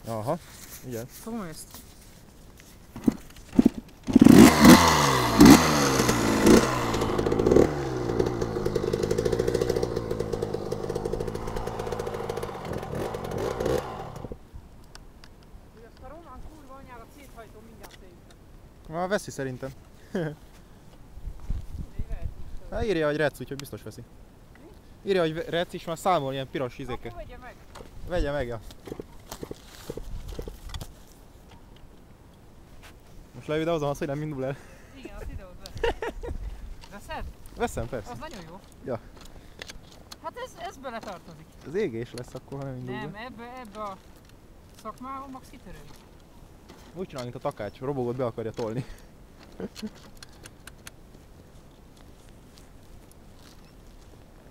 Aha, igen. Fogom ezt. Ezt a román kurva anyára széthajtom mindjárt szerintem. Már veszi szerintem. Hát írja, hogy Rec, úgyhogy biztos veszi. Írja, hogy Rec is már számol ilyen piros izékkel. Akkor vegye meg. Vegye meg, ja. Most leül ide az, hogy nem indul el. Igen, azt ide hozzá. Veszed? Veszem, persze. Az nagyon jó. Ja. Hát ez beletartozik. Az égés lesz akkor, ha nem indul Nem, be. ebbe a szakmában max kitörő. Úgy csinál, mint a takács, robogot be akarja tolni.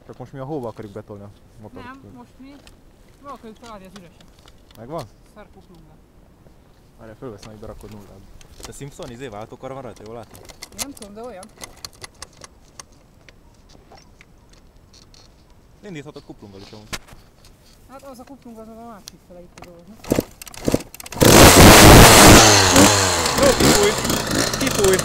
Csak most mi a hóba akarjuk betolni a motort? Nem, most mi meg akarjuk találni az üresen. Megvan? Szar kuplunggal. Várjál, fölveszem, hogy berakod nullába. Te Simpson váltókar van rajta, jól látom? Nem tudom, de olyan. Indíthatod kuplunggal is amúgy. Hát az a kuplung az a másik fele itt a dolognak. Jó, kifúj! Kifúj!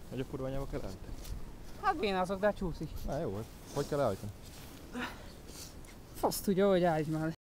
Hogy a kurva anyába kell állni? Hát bénázok, de csúszik. Na jó, hogy kell állítani? Fasz tudja, hogy állj már.